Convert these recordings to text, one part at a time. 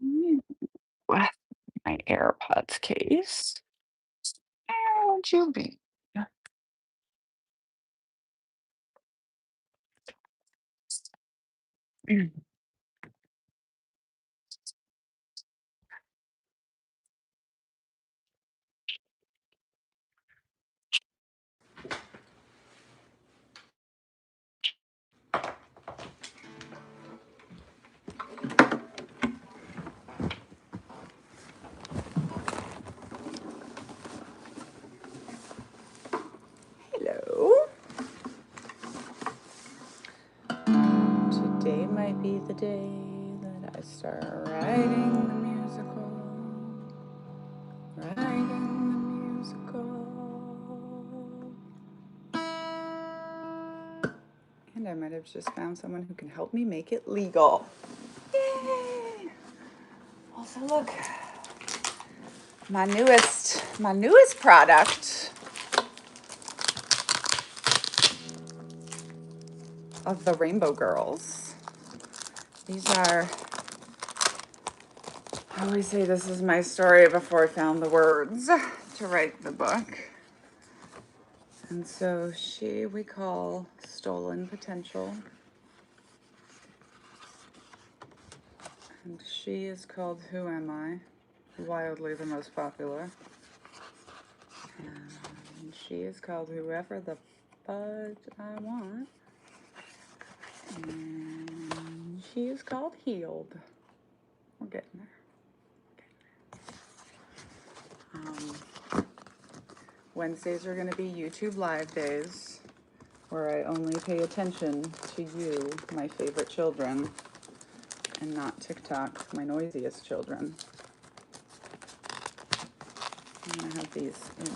With my AirPods case. Where would you be? Hello. Today might be the day that I start writing the musical. Writing the musical. And I might have just found someone who can help me make it legal. Yay! Also, look, my newest product of the Rainbow Girls. These are, I always say this is my story before I found the words to write the book. And so we call Stolen Potential. And she is called Who Am I? Wildly the most popular. And she is called Whoever the Fudge I Want. And she is called Healed. We're getting there. Wednesdays are going to be YouTube Live days, where I only pay attention to you, my favorite children, and not TikTok, my noisiest children. I'm going to have these in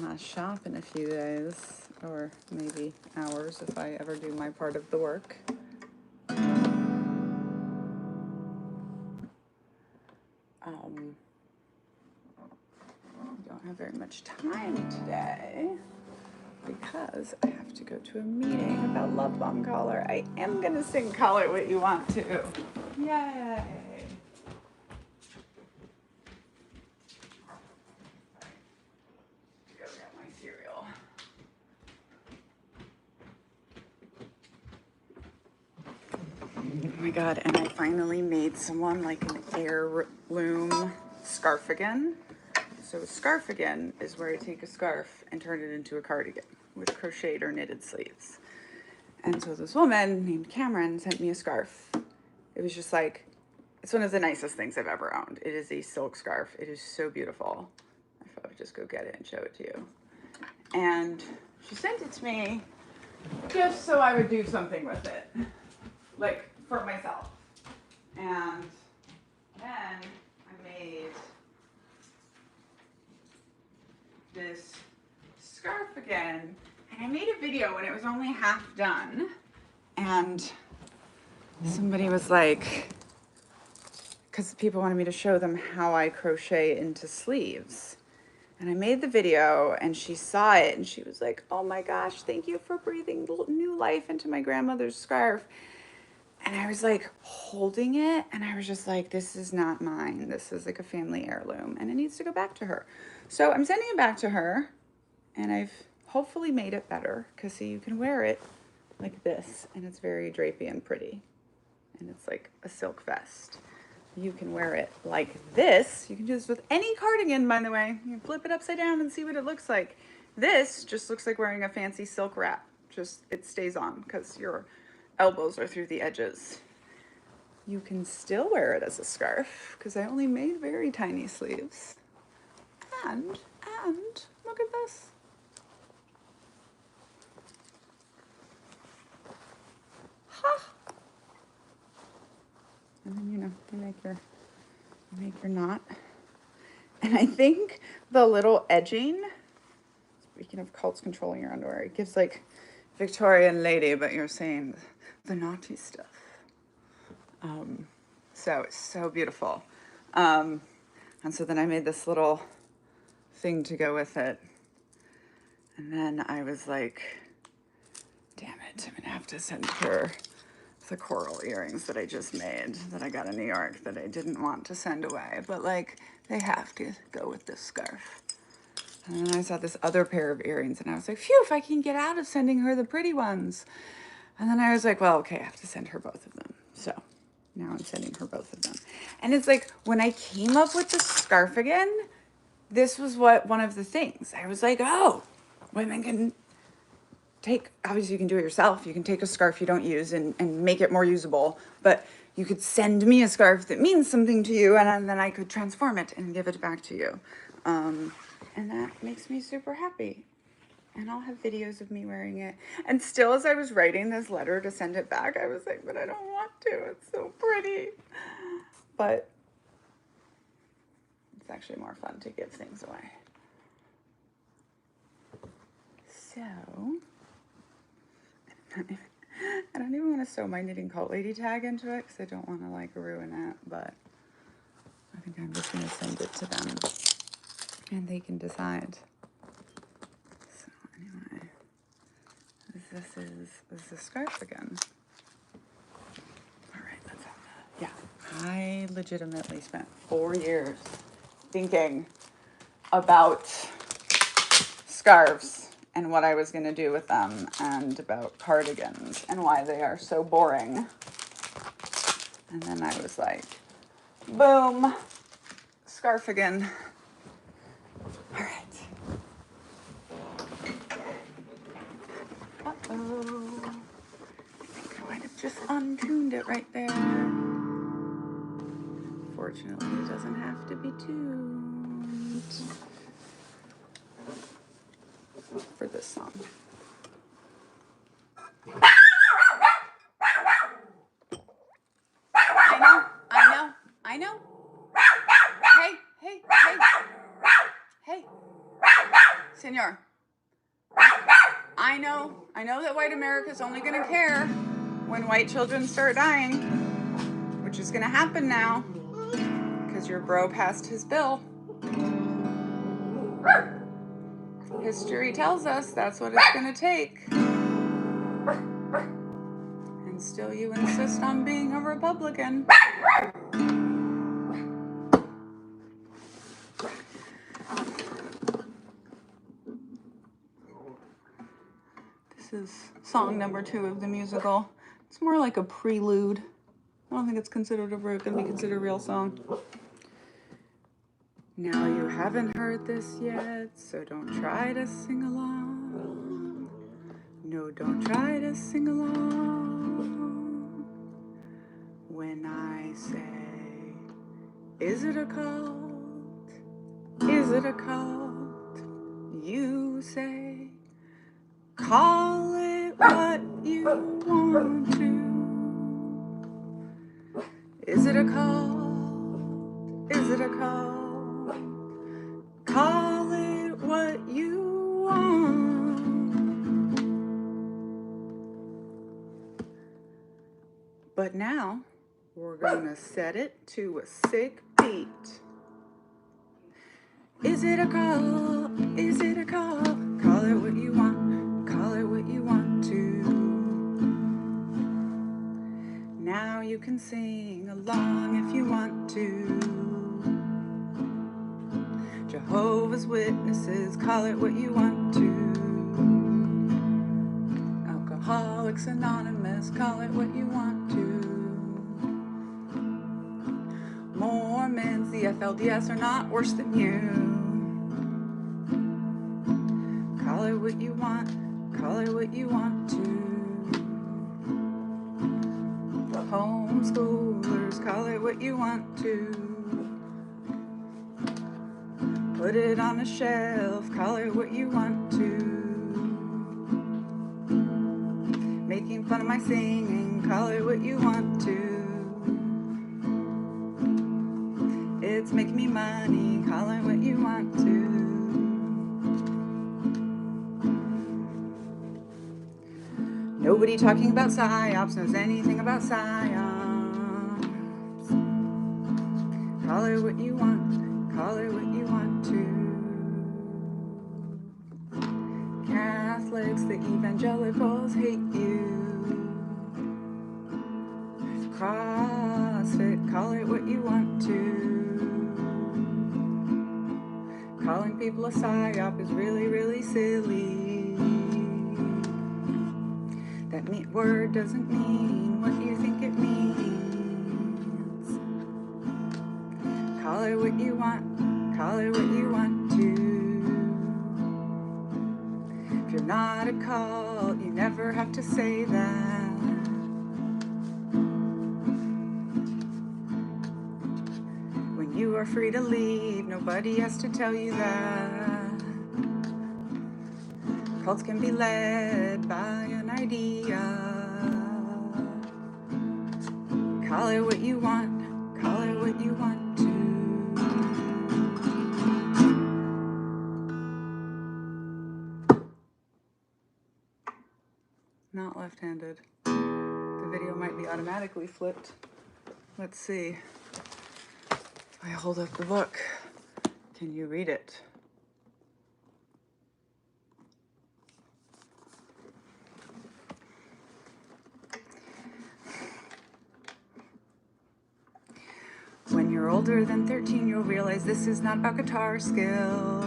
my shop in a few days, or maybe hours if I ever do my part of the work. I don't have very much time today because I have to go to a meeting about Love Bomb Collar. I am going to sing Call It What You Want To. Yay! Go get my cereal. Oh my god, and I finally made someone like an heirloom scarfigan. So a scarfigan is where I take a scarf and turn it into a cardigan with crocheted or knitted sleeves. And so this woman named Cameron sent me a scarf. It was just like, it's one of the nicest things I've ever owned. It is a silk scarf. It is so beautiful. I thought I would just go get it and show it to you. And she sent it to me just so I would do something with it, like for myself. And then I made this scarf again, and I made a video when it was only half done, and somebody was like, because people wanted me to show them how I crochet into sleeves. And I made the video, and she saw it, and she was like, oh my gosh, thank you for breathing new life into my grandmother's scarf. And I was like holding it, and I was just like, this is not mine. This is like a family heirloom, and it needs to go back to her. So I'm sending it back to her, and I've hopefully made it better, because see, you can wear it like this, and it's very drapey and pretty. And it's like a silk vest. You can wear it like this. You can do this with any cardigan, by the way. You can flip it upside down and see what it looks like. This just looks like wearing a fancy silk wrap. Just, it stays on because your elbows are through the edges. You can still wear it as a scarf because I only made very tiny sleeves. And look at this. Ha! And then, you know, you make your knot. And I think the little edging, speaking of cults controlling your underwear, it gives like Victorian lady, but you're saying the naughty stuff. So it's so beautiful. And so then I made this little thing to go with it. And then I was like, damn it, I'm gonna have to send her the coral earrings that I just made that I got in New York that I didn't want to send away, but like they have to go with this scarf. And then I saw this other pair of earrings and I was like, phew, if I can get out of sending her the pretty ones. And then I was like, well, okay, I have to send her both of them. So now I'm sending her both of them. And it's like, when I came up with the scarf again, this was one of the things. I was like, oh, women can take, obviously you can do it yourself. You can take a scarf you don't use and make it more usable, but you could send me a scarf that means something to you and then I could transform it and give it back to you. And that makes me super happy. And I'll have videos of me wearing it. And still, as I was writing this letter to send it back, I was like, but I don't want to. It's so pretty. But it's actually more fun to give things away. So, I don't even want to sew my Knitting Cult Lady tag into it because I don't want to like ruin it. But I think I'm just going to send it to them. And they can decide. So anyway, this is the scarf again. All right, let's have that. Yeah, I legitimately spent 4 years thinking about scarves and what I was going to do with them and about cardigans and why they are so boring. And then I was like, boom, scarf again. All right. Uh-oh. I think I might have just untuned it right there. Fortunately, it doesn't have to be tuned for this song. I know. Hey. Senor. I know that white America's only gonna care when white children start dying, which is gonna happen now, because your bro passed his bill. History tells us that's what it's gonna take. And still you insist on being a Republican. This is song number 2 of the musical. It's more like a prelude. I don't think it's considered gonna be considered a real song. Now you haven't heard this yet, so don't try to sing along. No, don't try to sing along. When I say, is it a cult? Is it a cult? You say, call it what you want to. Is it a cult? Is it a cult? Call it what you want. But now we're gonna set it to a sick beat. Is it a call? Is it a call? Call it what you want. Call it what you want to. Now you can sing along if you want to. Jehovah's Witnesses, call it what you want to. Alcoholics Anonymous, call it what you want to. Mormons, the FLDS are not worse than you. Call it what you want, call it what you want to. Homeschoolers, call it what you want to. Put it on a shelf, call it what you want to. Making fun of my singing, call it what you want to. It's making me money, call it what you want to. Nobody talking about psyops knows anything about psyops. Call it what you want, call it what you want to. Catholics, the evangelicals hate you. CrossFit, call it what you want to. Calling people a psyop is really, really silly. That word doesn't mean what you think it means. Call it what you want, call it what you want to. If you're not a cult, you never have to say that. When you are free to leave, nobody has to tell you that. Cults can be led by an idea. Call it what you want, call it what you want to. Not left-handed. The video might be automatically flipped. Let's see. I hold up the book. Can you read it? When you're older than 13, you'll realize this is not about guitar skill.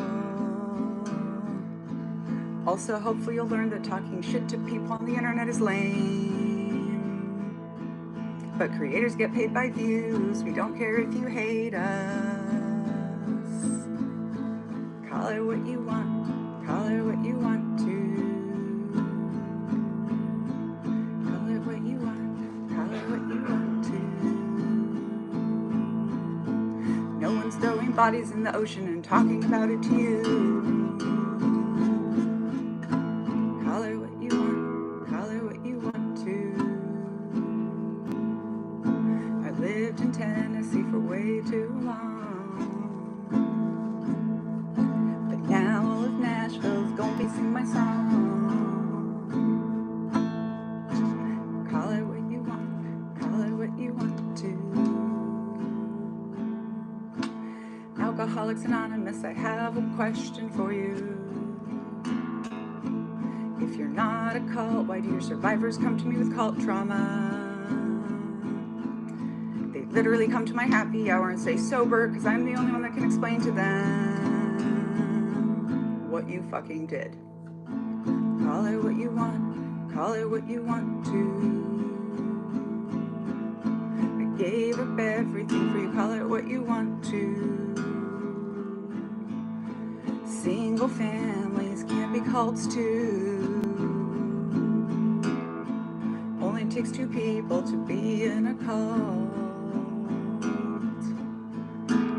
Also, hopefully you'll learn that talking shit to people on the internet is lame. But creators get paid by views. We don't care if you hate us. Call it what you want. Call it what you want to. Call it what you want. Call it what you want to. No one's throwing bodies in the ocean and talking about it to you. Call it what you want. Call it what you want to. I lived in Tennessee for way too long. But now all of Nashville's gonna be singing my song. Call it what you want. Call it what you want to. Alcoholics Anonymous, I have a question for you. If you're not a cult, why do your survivors come to me with cult trauma? They literally come to my happy hour and stay sober because I'm the only one that can explain to them what you fucking did. Call it what you want. Call it what you want to. I gave up everything for you. Call it what you want to. Single families can't be cults too. Only takes two people to be in a cult.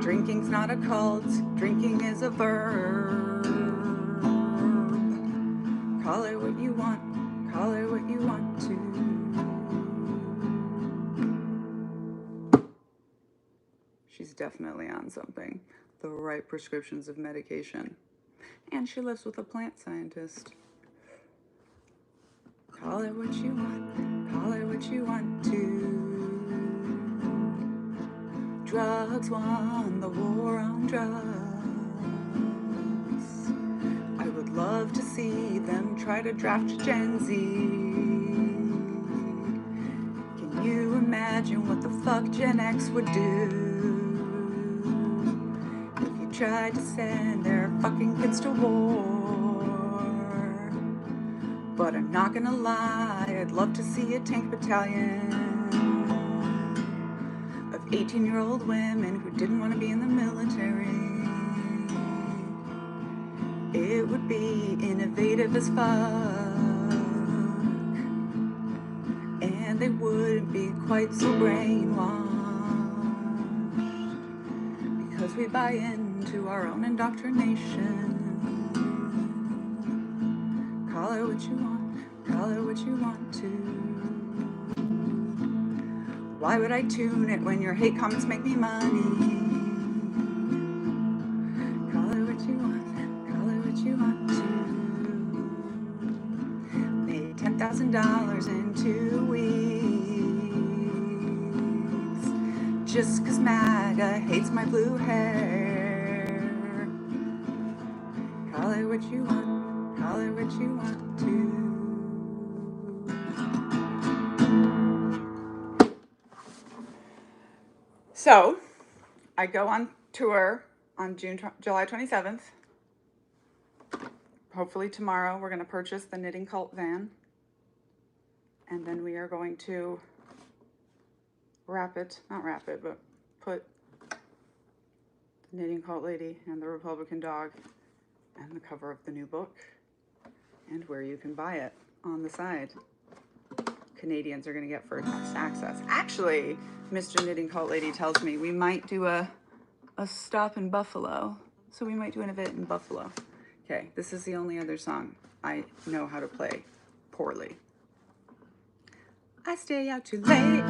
Drinking's not a cult. Drinking is a verb. Call it what you want. Call it what you want to. She's definitely on something. The right prescriptions of medication. And she lives with a plant scientist. Call it what you want. Call it what you want to. Drugs won the war on drugs. I would love to see them try to draft Gen Z. Can you imagine what the fuck Gen X would do? Tried to send their fucking kids to war. But I'm not gonna lie, I'd love to see a tank battalion of 18-year-old women who didn't want to be in the military. It would be innovative as fuck, and they wouldn't be quite so brainwashed, because we buy into our own indoctrination. Call it what you want, call it what you want to. Why would I tune it when your hate comments make me money? Call it what you want, call it what you want to. Made $10,000 in 2 weeks, just cause MAGA hates my blue hair. Call it what you want, call it what you want to. So I go on tour on July 27th. Hopefully tomorrow we're going to purchase the Knitting Cult van. And then we are going to not wrap it, but put the Knitting Cult Lady and the Republican dog and the cover of the new book and where you can buy it on the side. Canadians are going to get first access. Actually, Mr. Knitting Cult Lady tells me we might do a stop in Buffalo. So we might do an event in Buffalo. Okay, this is the only other song I know how to play poorly. I stay out too late,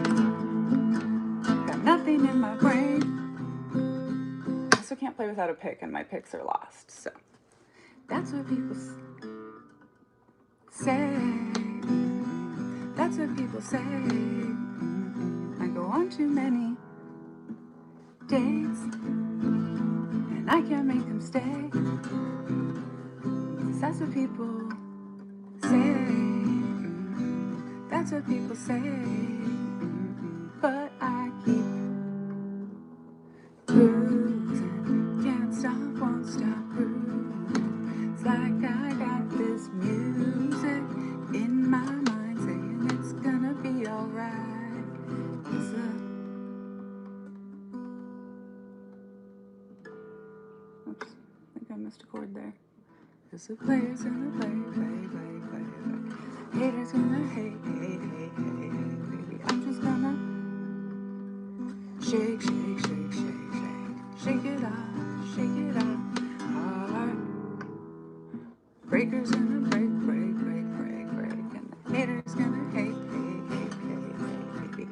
got nothing in my brain. I also can't play without a pick, and my picks are lost, so that's what people say. That's what people say. I go on too many dates, and I can't make them stay. 'Cause that's what people say. That's what people say. But I keep cruising, can't stop, won't stop cruising. It's like I got this music in my mind saying it's gonna be alright. Oops, I think I missed a chord there. Cause the players gonna play. Haters gonna hate, baby. I'm just gonna shake it off, heart. Breakers gonna break. And the haters gonna hate, baby.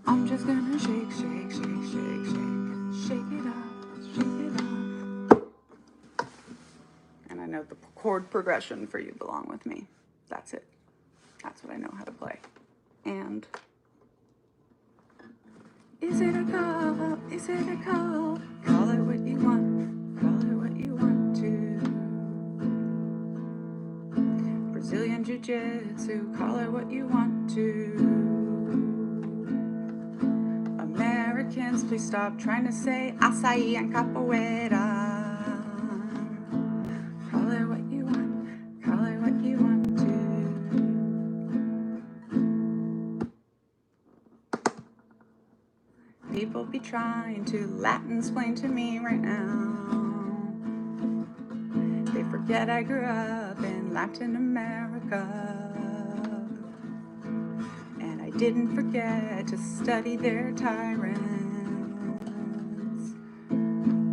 I'm just gonna shake it off. And I know the chord progression for You Belong With Me. That's it. That's what I know how to play. And is it a call? Is it a call? Call it what you want. Call it what you want to. Brazilian Jiu-Jitsu. Call it what you want to. Americans, please stop trying to say acai and capoeira. Call it what you want. Call it what you want to. People be trying to Latin-splain to me right now. They forget I grew up in Latin America. And I didn't forget to study their tyrants.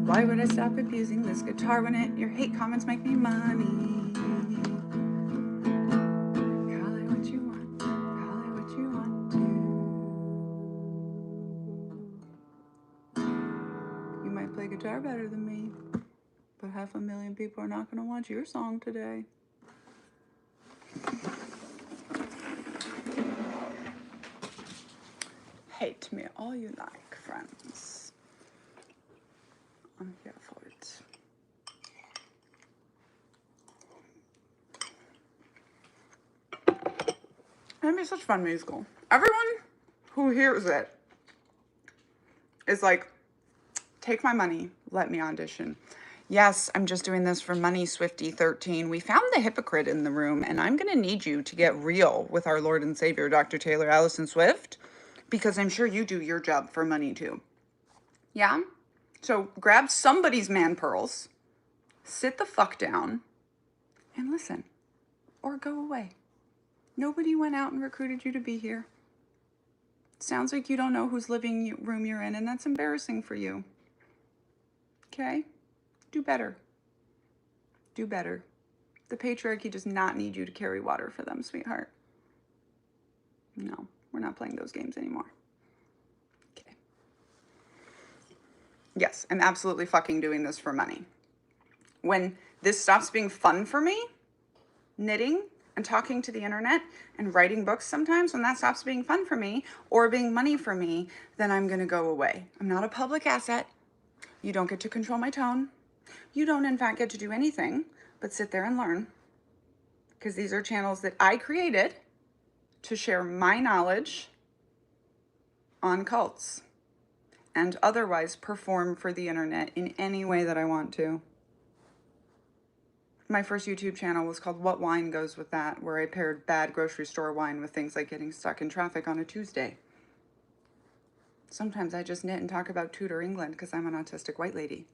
Why would I stop abusing this guitar when your hate comments make me money? Call it what you want. Call it what you want to. You might play guitar better than me, but 500,000 people are not going to want your song today. Hate me all you like, friends. I'm here for it. It'd be such a fun musical. Everyone who hears it is like, take my money, let me audition. Yes, I'm just doing this for money, Swifty13. We found the hypocrite in the room, and I'm going to need you to get real with our Lord and Savior, Dr. Taylor Allison Swift, because I'm sure you do your job for money too. Yeah? So grab somebody's man pearls, sit the fuck down, and listen, or go away. Nobody went out and recruited you to be here. Sounds like you don't know whose living room you're in, and that's embarrassing for you. Okay? Do better. Do better. The patriarchy does not need you to carry water for them, sweetheart. No, we're not playing those games anymore. Okay. Yes, I'm absolutely fucking doing this for money. When this stops being fun for me, knitting and talking to the internet and writing books sometimes, when that stops being fun for me or being money for me, then I'm going to go away. I'm not a public asset. You don't get to control my tone. You don't, in fact, get to do anything but sit there and learn, because these are channels that I created to share my knowledge on cults and otherwise perform for the internet in any way that I want to. My first YouTube channel was called What Wine Goes With That, where I paired bad grocery store wine with things like getting stuck in traffic on a Tuesday. Sometimes I just knit and talk about Tudor England because I'm an autistic white lady.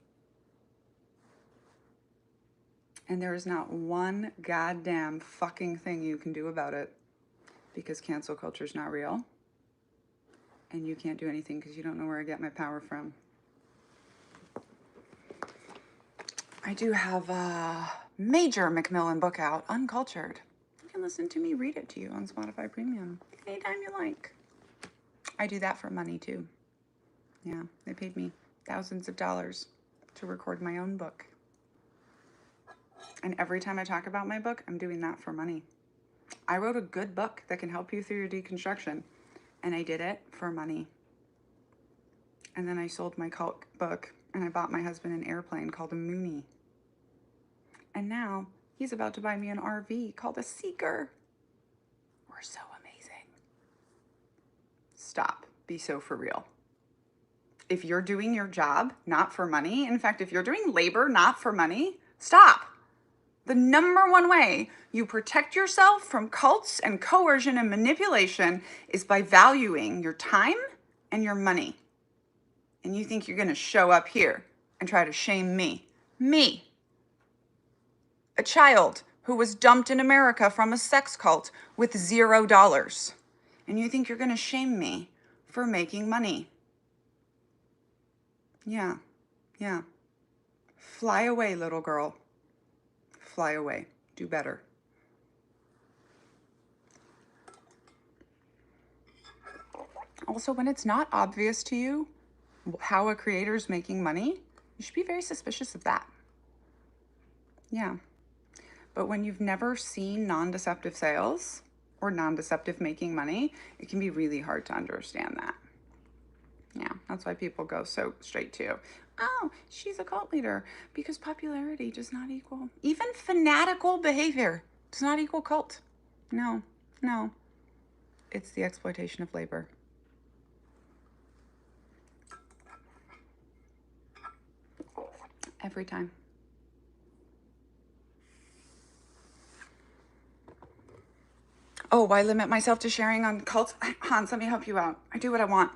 And there is not one goddamn fucking thing you can do about it because cancel culture is not real. And you can't do anything because you don't know where I get my power from. I do have a major Macmillan book out, Uncultured. You can listen to me read it to you on Spotify Premium anytime you like. I do that for money too. Yeah, they paid me thousands of dollars to record my own book. And every time I talk about my book, I'm doing that for money. I wrote a good book that can help you through your deconstruction. And I did it for money. And then I sold my cult book and I bought my husband an airplane called a Mooney. And now he's about to buy me an RV called a Seeker. We're so amazing. Stop. Be so for real. If you're doing your job not for money, in fact, if you're doing labor not for money, stop. The number one way you protect yourself from cults and coercion and manipulation is by valuing your time and your money. And you think you're going to show up here and try to shame me. Me. A child who was dumped in America from a sex cult with $0. And you think you're going to shame me for making money. Yeah. Fly away, little girl. Fly away. Do better. Also, when it's not obvious to you how a creator is making money, you should be very suspicious of that. Yeah. But when you've never seen non-deceptive sales or non-deceptive making money, it can be really hard to understand that. Yeah, that's why people go so straight to, oh, she's a cult leader, because popularity does not equal, even fanatical behavior does not equal cult. No. It's the exploitation of labor. Every time. Oh, why limit myself to sharing on cults? Hans, let me help you out. I do what I want.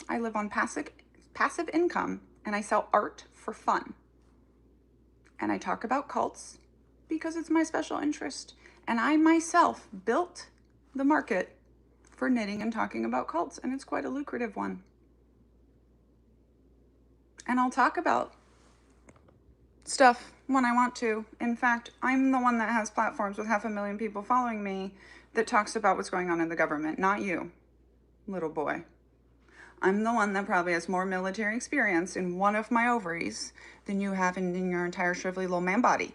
I live on passive income and I sell art for fun. And I talk about cults because it's my special interest. And I myself built the market for knitting and talking about cults, and it's quite a lucrative one. And I'll talk about stuff when I want to. In fact, I'm the one that has platforms with 500,000 people following me that talks about what's going on in the government, not you, little boy. I'm the one that probably has more military experience in one of my ovaries than you have in your entire shrivelly little man body.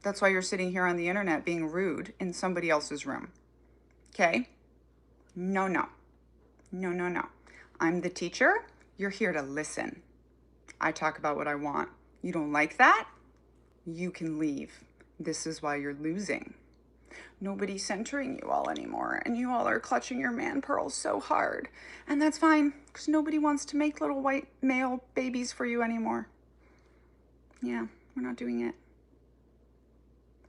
That's why you're sitting here on the internet being rude in somebody else's room. Okay? No. I'm the teacher. You're here to listen. I talk about what I want. You don't like that? You can leave. This is why you're losing. Nobody's centering you all anymore, and you all are clutching your man pearls so hard. And that's fine, because nobody wants to make little white male babies for you anymore. Yeah, we're not doing it.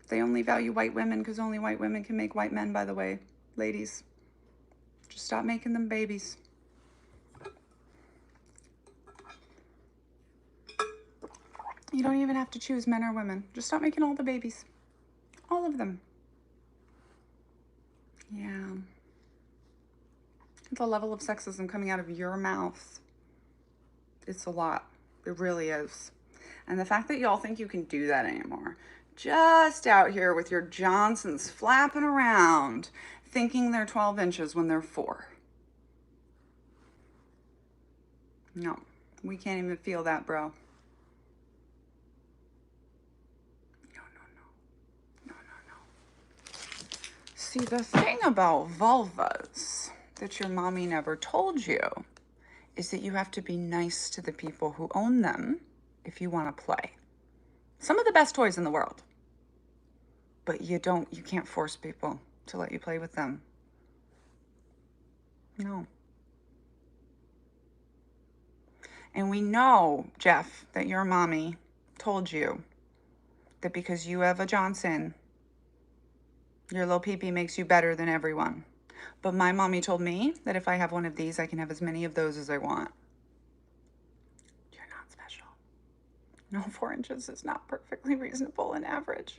They only value white women because only white women can make white men, by the way. Ladies, just stop making them babies. You don't even have to choose men or women. Just stop making all the babies. All of them. Yeah. The level of sexism coming out of your mouth, it's a lot. It really is. And the fact that y'all think you can do that anymore, just out here with your Johnsons flapping around, thinking they're 12 inches when they're 4. No, we can't even feel that, bro. See, the thing about vulvas that your mommy never told you is that you have to be nice to the people who own them if you want to play. Some of the best toys in the world. But you can't force people. to let you play with them. No. And we know, Jeff, that your mommy told you that because you have a Johnson, your little pee-pee makes you better than everyone. But my mommy told me that if I have one of these, I can have as many of those as I want. You're not special. No, 4 inches is not perfectly reasonable and average.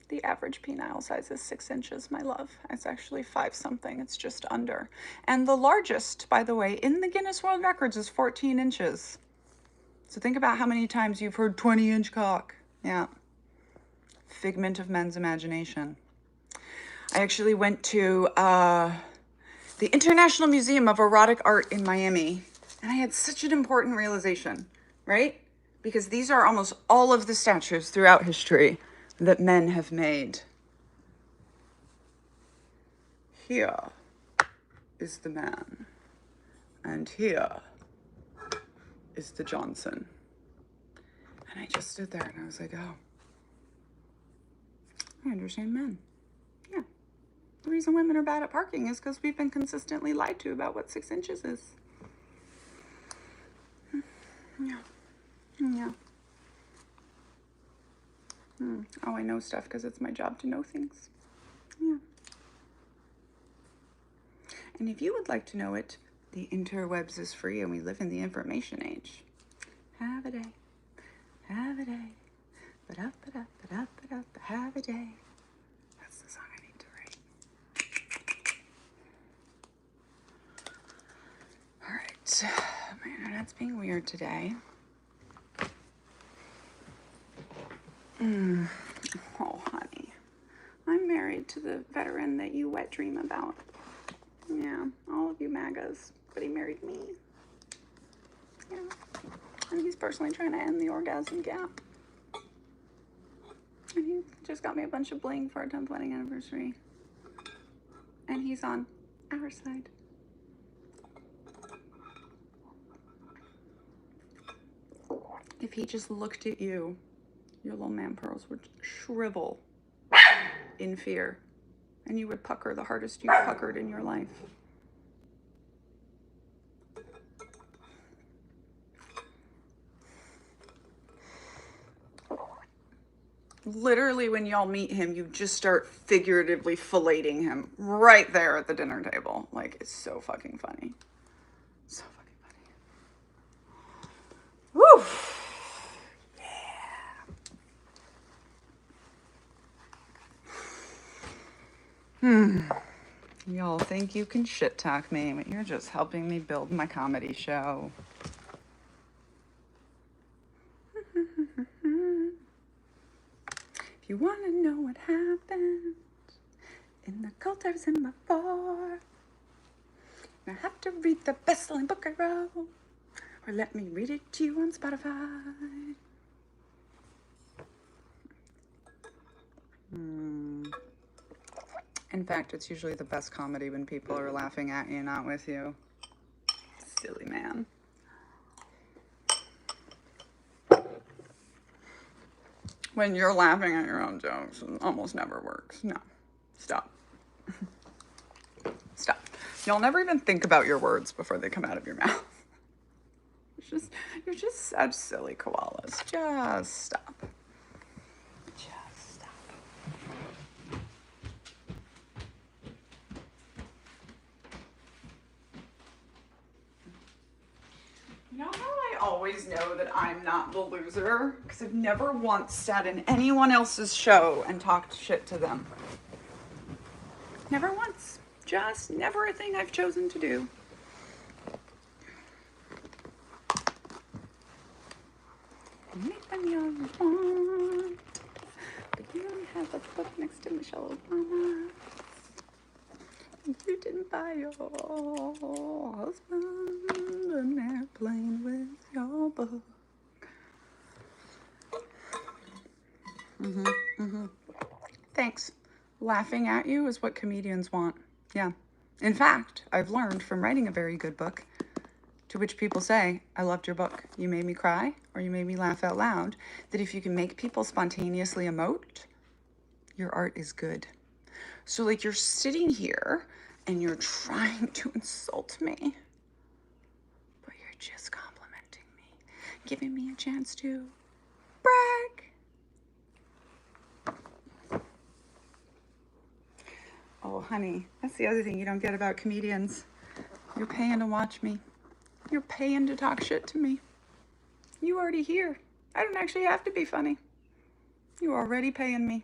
The average penile size is 6 inches, my love. It's actually 5 something. It's just under. And the largest, by the way, in the Guinness World Records is 14 inches. So think about how many times you've heard 20-inch cock. Yeah. Figment of men's imagination. I actually went to the International Museum of Erotic Art in Miami, and I had such an important realization, right? Because these are almost all of the statues throughout history that men have made. Here is the man, and here is the Johnson. And I just stood there and I was like, oh, I understand men. Yeah. The reason women are bad at parking is because we've been consistently lied to about what 6 inches is. Yeah. Yeah. Oh, I know stuff because it's my job to know things. Yeah. And if you would like to know it, the interwebs is free and we live in the information age. Have a day. Have a day. Ba-da, ba-da, ba-da, ba-da, have a day. That's the song I need to write. All right. My internet's being weird today. Oh, honey. I'm married to the veteran that you wet dream about. Yeah, all of you MAGAs, but he married me. Yeah. And he's personally trying to end the orgasm gap. And he just got me a bunch of bling for our 10th wedding anniversary. And he's on our side. If he just looked at you, your little man pearls would shrivel in fear. And you would pucker the hardest you've puckered in your life. Literally, when y'all meet him, you just start figuratively filleting him right there at the dinner table. Like, it's so fucking funny. So fucking funny. Woo! Y'all think you can shit talk me, but you're just helping me build my comedy show. If you want to know what happened in the cult I was in before, you have to read the best-selling book I wrote, or let me read it to you on Spotify. In fact, it's usually the best comedy when people are laughing at you, not with you. Silly man. When you're laughing at your own jokes, it almost never works. No. Stop. Stop. Y'all never even think about your words before they come out of your mouth. You're just such silly koalas. Just stop. Just stop. You know how I always know that I'm not the loser? Because I've never once sat in anyone else's show and talked shit to them. Never once. Just never a thing I've chosen to do. Anything you want, but you don't have a book next to Michelle Obama. You didn't buy your husband an airplane with your book. Thanks. Laughing at you is what comedians want. Yeah. In fact, I've learned from writing a very good book, to which people say, I loved your book. You made me cry, or you made me laugh out loud, that if you can make people spontaneously emote, your art is good. So like you're sitting here and you're trying to insult me, but you're just complimenting me, giving me a chance to brag. Oh, honey, that's the other thing you don't get about comedians. You're paying to watch me. You're paying to talk shit to me. You already here. I don't actually have to be funny. You're already paying me.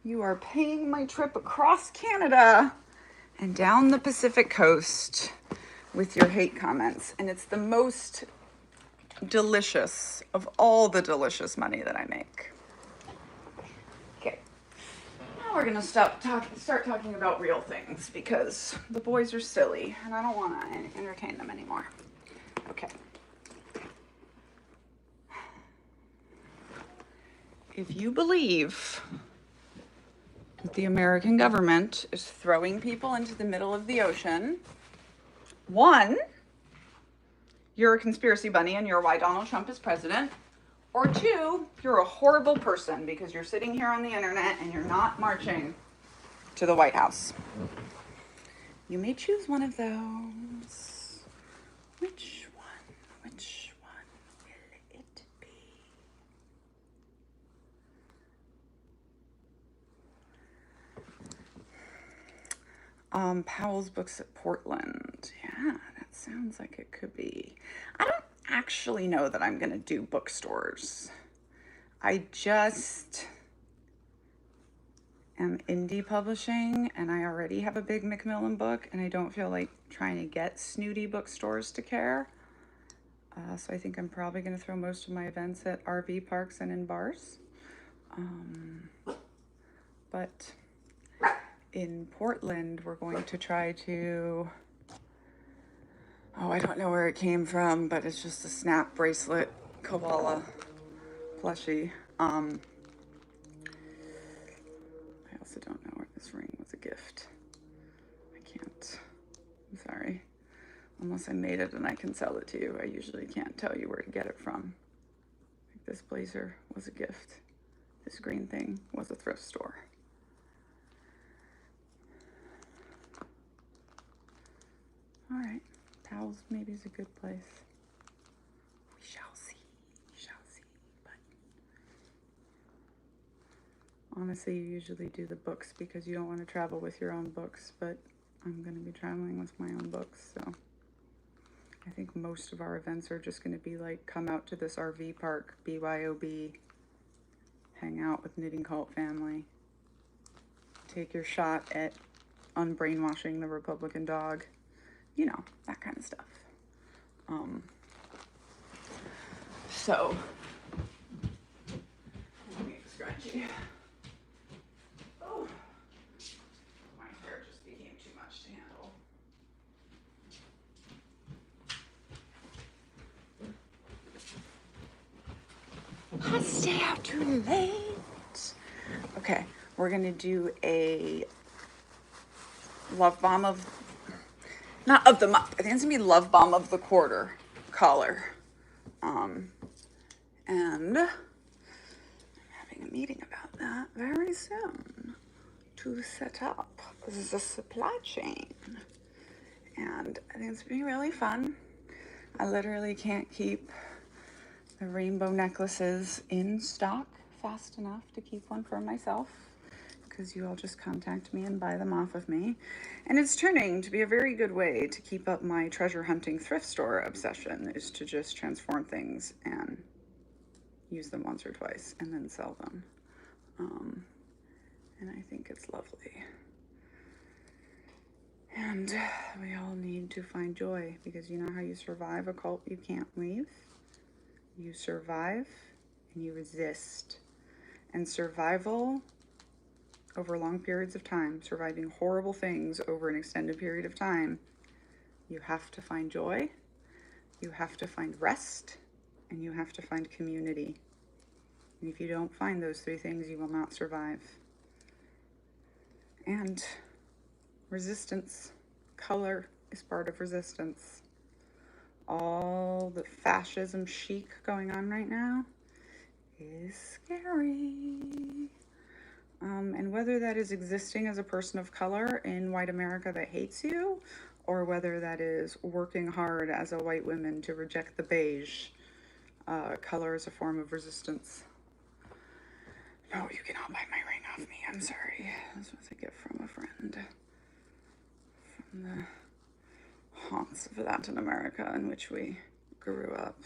You are paying my trip across Canada and down the Pacific coast with your hate comments. And it's the most delicious of all the delicious money that I make. Okay. Now we're gonna start talking about real things because the boys are silly and I don't want to entertain them anymore. Okay. If you believe that the American government is throwing people into the middle of the ocean, one, you're a conspiracy bunny and you're why Donald Trump is president. Or two, you're a horrible person because you're sitting here on the internet and you're not marching to the White House. You may choose one of those. Which one will it be? Powell's Books at Portland. Yeah, that sounds like it could be. I don't actually know that I'm going to do bookstores. I just am indie publishing and I already have a big Macmillan book and I don't feel like trying to get snooty bookstores to care. So I think I'm probably going to throw most of my events at RV parks and in bars. But in Portland, we're going to try to, I don't know where it came from, but it's just a snap bracelet koala plushie. I also don't know where this ring was a gift. I can't, I'm sorry. Unless I made it and I can sell it to you, I usually can't tell you where to get it from. Like this blazer was a gift. This green thing was a thrift store. All right, Powell's maybe is a good place. We shall see, but honestly, you usually do the books because you don't want to travel with your own books, but I'm going to be traveling with my own books, so I think most of our events are just going to be like, come out to this RV park, BYOB, hang out with Knitting Cult family, take your shot at unbrainwashing the Republican dog, you know, that kind of stuff. So, let me get scratchy. Oh, my hair just became too much to handle. I stay out too late. Okay, we're gonna do a love bomb of, not of the month. I think it's gonna be love bomb of the quarter collar. And I'm having a meeting about that very soon to set up. This is a supply chain. And I think it's gonna be really fun. I literally can't keep the rainbow necklaces in stock fast enough to keep one for myself, because you all just contact me and buy them off of me. And it's turning to be a very good way to keep up my treasure hunting thrift store obsession, is to just transform things and use them once or twice and then sell them. And I think it's lovely. And we all need to find joy, because you know how you survive a cult you can't leave? You survive and you resist. And survival over long periods of time, surviving horrible things over an extended period of time, you have to find joy, you have to find rest, and you have to find community. And if you don't find those three things, you will not survive. And resistance, color is part of resistance. All the fascism chic going on right now is scary. And whether that is existing as a person of color in white America that hates you, or whether that is working hard as a white woman to reject the beige, color is a form of resistance. No, you cannot buy my ring off me. I'm sorry. This was a gift from a friend from the haunts of Latin America in which we grew up.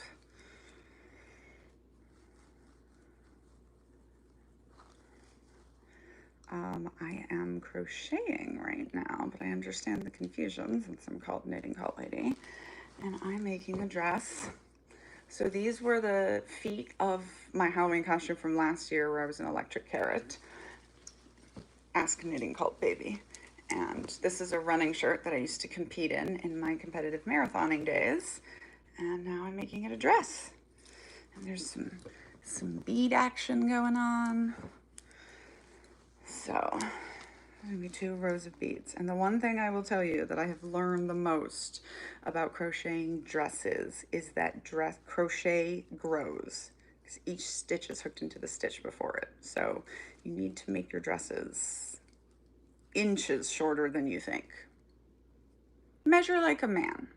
I am crocheting right now, but I understand the confusion since I'm called Knitting Cult Lady, and I'm making a dress. So these were the feet of my Halloween costume from last year where I was an electric carrot. Ask Knitting Cult Baby. And this is a running shirt that I used to compete in my competitive marathoning days. And now I'm making it a dress. And there's some bead action going on. So, maybe 2 rows of beads. And the one thing I will tell you that I have learned the most about crocheting dresses is that crochet grows. Because each stitch is hooked into the stitch before it. So you need to make your dresses inches shorter than you think. Measure like a man.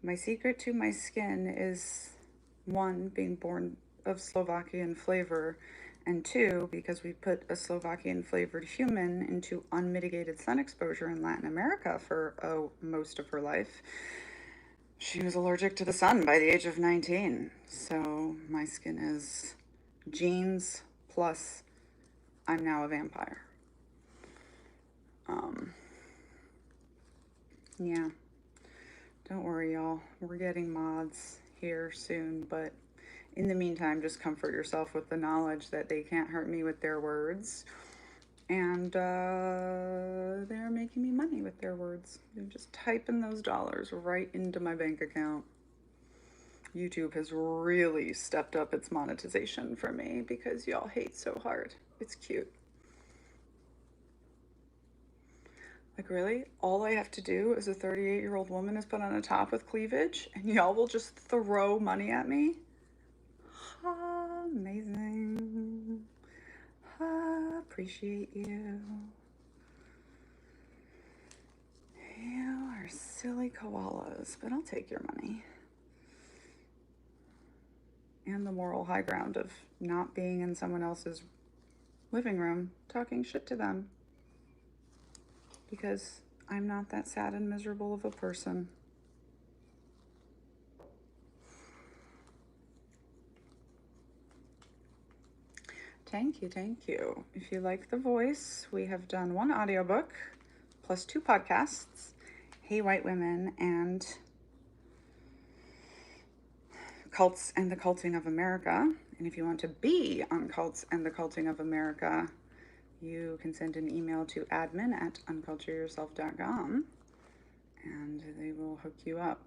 My secret to my skin is 1, being born of Slovakian flavor, and 2, because we put a Slovakian flavored human into unmitigated sun exposure in Latin America for most of her life. She was allergic to the sun by the age of 19. So my skin is genes plus I'm now a vampire. Yeah. Don't worry, y'all. We're getting mods here soon, but in the meantime, just comfort yourself with the knowledge that they can't hurt me with their words. And they're making me money with their words. They're just typing those dollars right into my bank account. YouTube has really stepped up its monetization for me because y'all hate so hard. It's cute. Like, really? All I have to do as a 38-year-old woman is put on a top with cleavage, and y'all will just throw money at me? Amazing. Appreciate you. You are silly koalas, but I'll take your money. And the moral high ground of not being in someone else's living room talking shit to them. Because I'm not that sad and miserable of a person. Thank you, thank you. If you like the voice, we have done 1 audiobook plus 2 podcasts, Hey White Women and Cults and the Culting of America. And if you want to be on Cults and the Culting of America, you can send an email to admin@uncultureyourself.com and they will hook you up.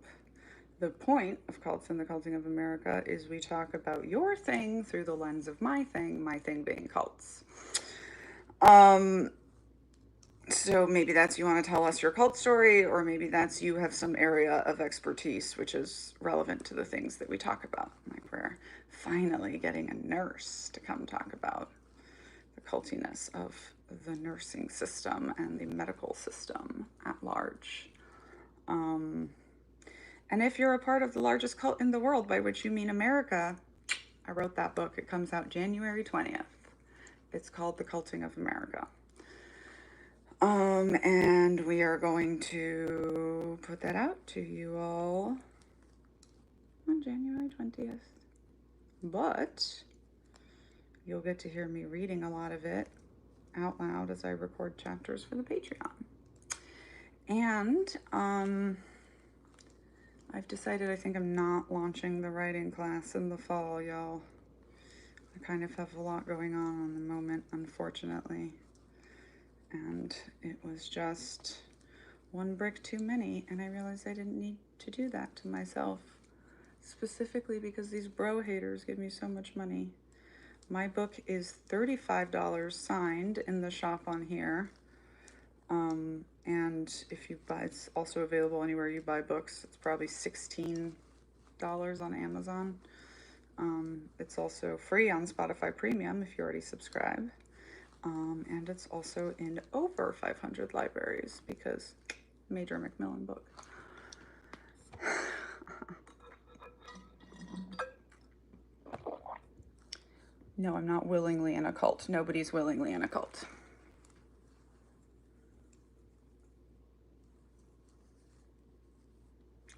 The point of Cults and the Culting of America is we talk about your thing through the lens of my thing being cults. So maybe that's you want to tell us your cult story, or maybe that's you have some area of expertise which is relevant to the things that we talk about. Like we're finally getting a nurse to come talk about the cultiness of the nursing system and the medical system at large. And if you're a part of the largest cult in the world, by which you mean America, I wrote that book. It comes out January 20th. It's called The Culting of America. And we are going to put that out to you all on January 20th. But you'll get to hear me reading a lot of it out loud as I record chapters for the Patreon. And I've decided I think I'm not launching the writing class in the fall, y'all. I kind of have a lot going on the moment, unfortunately. And it was just 1 brick too many, and I realized I didn't need to do that to myself. Specifically because these bro haters give me so much money. My book is $35 signed in the shop on here. And if you buy, it's also available anywhere you buy books. It's probably $16 on Amazon. It's also free on Spotify Premium if you already subscribe. And it's also in over 500 libraries because Major Macmillan book. No, I'm not willingly in a cult. Nobody's willingly in a cult.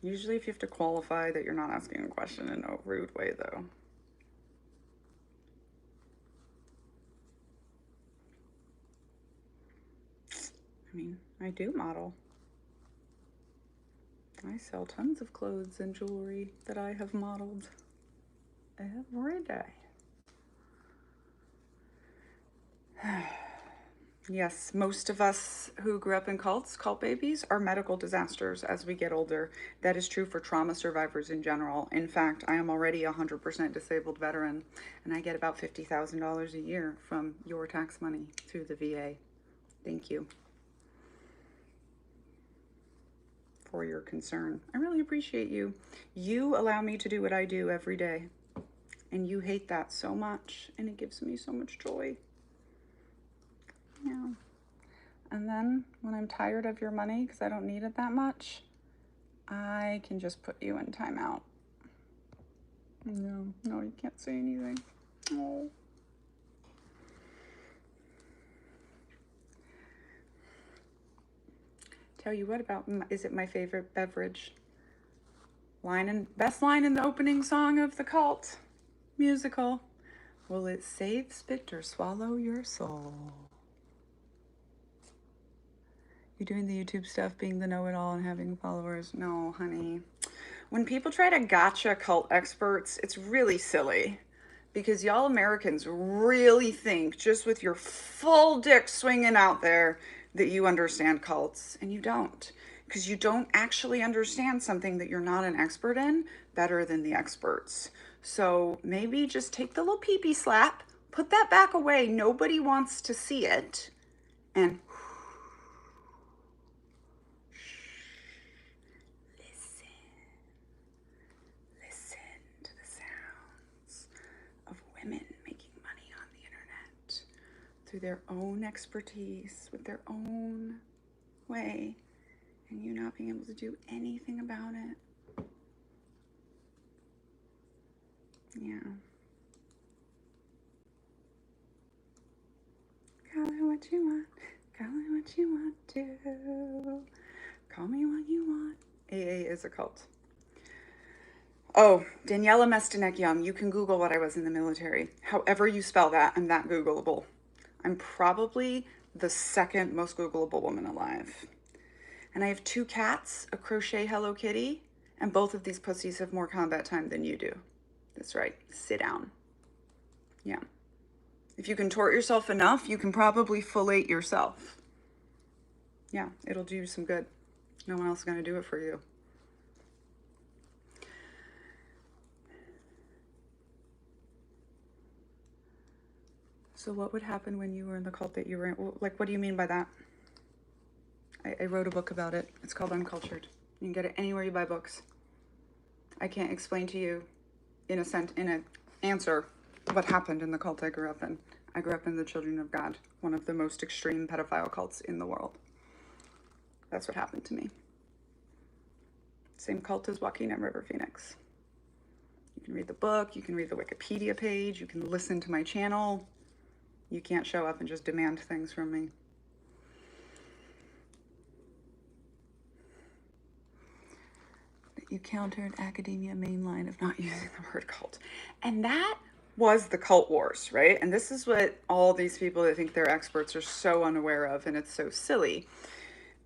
Usually if you have to qualify that you're not asking a question in a rude way, though. I mean, I do model. I sell tons of clothes and jewelry that I have modeled every day. Yes, most of us who grew up in cults, cult babies, are medical disasters as we get older. That is true for trauma survivors in general. In fact, I am already a 100% disabled veteran, and I get about $50,000 a year from your tax money through the VA. Thank you for your concern. I really appreciate you. You allow me to do what I do every day, and you hate that so much, and it gives me so much joy. Yeah. And then when I'm tired of your money because I don't need it that much, I can just put you in timeout. No, you can't say anything. Oh. Tell you what about, is it my favorite beverage? Best line in the opening song of the Cult musical. Will it save, spit, or swallow your soul? You doing the YouTube stuff, being the know-it-all and having followers? No, honey. When people try to gotcha cult experts, it's really silly because y'all Americans really think just with your full dick swinging out there that you understand cults, and you don't, because you don't actually understand something that you're not an expert in better than the experts. So maybe just take the little pee-pee slap, put that back away. Nobody wants to see it, and through their own expertise, with their own way, and you not being able to do anything about it. Yeah. Call it what you want. Call it what you want to. Call me what you want. AA is a cult. Oh, Daniela Mestenek Young. You can Google what I was in the military. However you spell that, I'm that Googleable. I'm probably the second most Googleable woman alive. And I have 2 cats, a crochet Hello Kitty, and both of these pussies have more combat time than you do. That's right. Sit down. Yeah. If you contort yourself enough, you can probably fellate yourself. Yeah, it'll do you some good. No one else is going to do it for you. So what would happen when you were in the cult that you were in? Like, what do you mean by that? I wrote a book about it. It's called Uncultured. You can get it anywhere you buy books. I can't explain to you in an answer what happened in the cult I grew up in. I grew up in the Children of God, one of the most extreme pedophile cults in the world. That's what happened to me. Same cult as Joaquin and River Phoenix. You can read the book, you can read the Wikipedia page, you can listen to my channel. You can't show up and just demand things from me. You countered academia mainline of not using the word cult. And that was the cult wars, right? And this is what all these people that think they're experts are so unaware of, and it's so silly.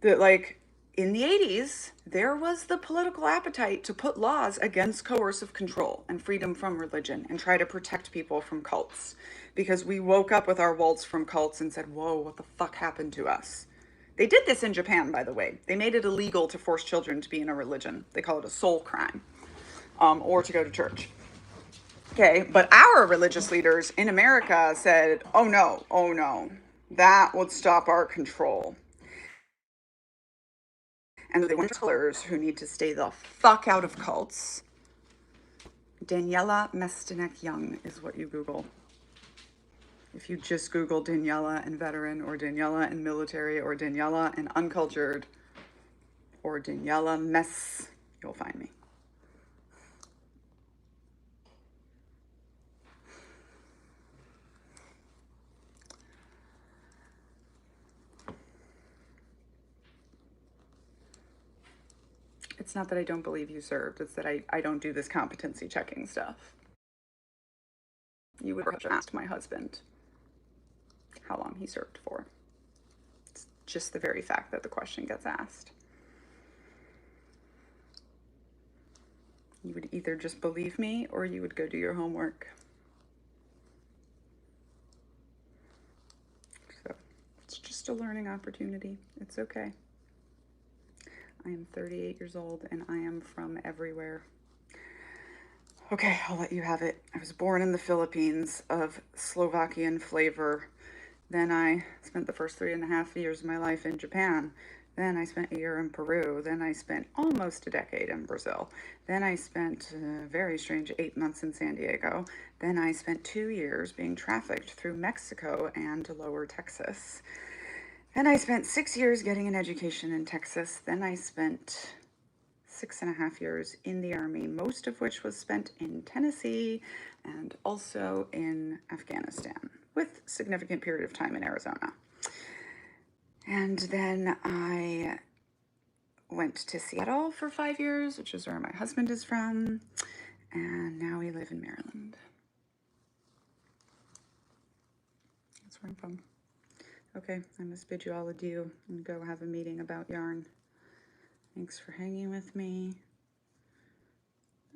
That, like, in the 80s, there was the political appetite to put laws against coercive control and freedom from religion and try to protect people from cults. Because we woke up with our walls from cults and said, whoa, what the fuck happened to us? They did this in Japan, by the way. They made it illegal to force children to be in a religion. They call it a soul crime, or to go to church. Okay, but our religious leaders in America said, oh no, that would stop our control. And the colors who need to stay the fuck out of cults. Daniela Mestinek Young is what you Google. If you just Google Daniela and veteran, or Daniela and military, or Daniela and uncultured, or Daniela mess, you'll find me. It's not that I don't believe you served, it's that I don't do this competency checking stuff. You would have asked my husband how long he served for. It's just the very fact that the question gets asked. You would either just believe me or you would go do your homework. So it's just a learning opportunity. It's okay. I am 38 years old and I am from everywhere. Okay, I'll let you have it. I was born in the Philippines of Slovakian flavor. Then I spent the first 3.5 years of my life in Japan. Then I spent a year in Peru. Then I spent almost a decade in Brazil. Then I spent a very strange 8 months in San Diego. Then I spent 2 years being trafficked through Mexico and lower Texas. Then I spent 6 years getting an education in Texas. Then I spent 6.5 years in the Army, most of which was spent in Tennessee and also in Afghanistan, with significant period of time in Arizona. And then I went to Seattle for 5 years, which is where my husband is from, and now we live in Maryland. That's where I'm from. Okay, I must bid you all adieu and go have a meeting about yarn. Thanks for hanging with me.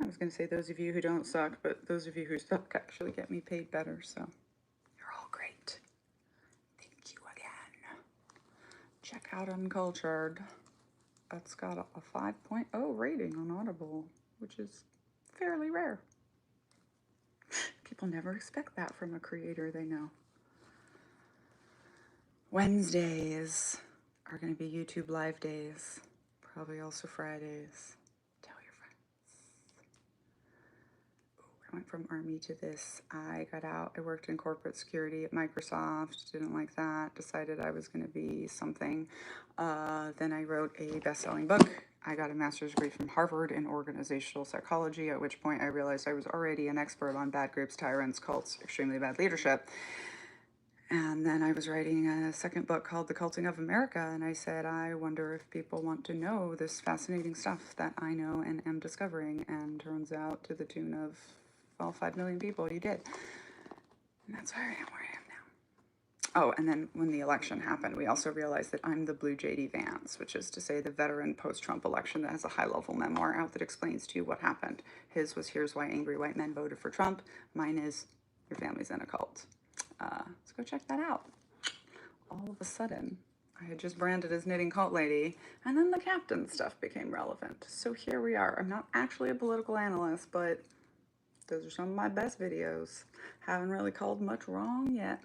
I was going to say those of you who don't suck, but those of you who suck actually get me paid better, so you're all great. Thank you again. Check out Uncultured. That's got a 5.0 rating on Audible, which is fairly rare. People never expect that from a creator they know. Wednesdays are going to be YouTube live days, probably also Fridays. Tell your friends. I went from Army to this. I got out. I worked in corporate security at Microsoft. Didn't like that. Decided I was going to be something. Then I wrote a best-selling book. I got a master's degree from Harvard in organizational psychology, at which point I realized I was already an expert on bad groups, tyrants, cults, extremely bad leadership. And then I was writing a second book called The Culting of America, and I said, I wonder if people want to know this fascinating stuff that I know and am discovering. And turns out, to the tune of, well, 5 million people, you did. And that's where I am now. Oh, and then when the election happened, we also realized that I'm the Blue J.D. Vance, which is to say the veteran post-Trump election that has a high-level memoir out that explains to you what happened. His was Here's Why Angry White Men Voted for Trump. Mine is Your Family's in a Cult. Let's go check that out. All of a sudden, I had just branded as Knitting Cult Lady, and then the captain stuff became relevant. So here we are. I'm not actually a political analyst, but those are some of my best videos. Haven't really called much wrong yet.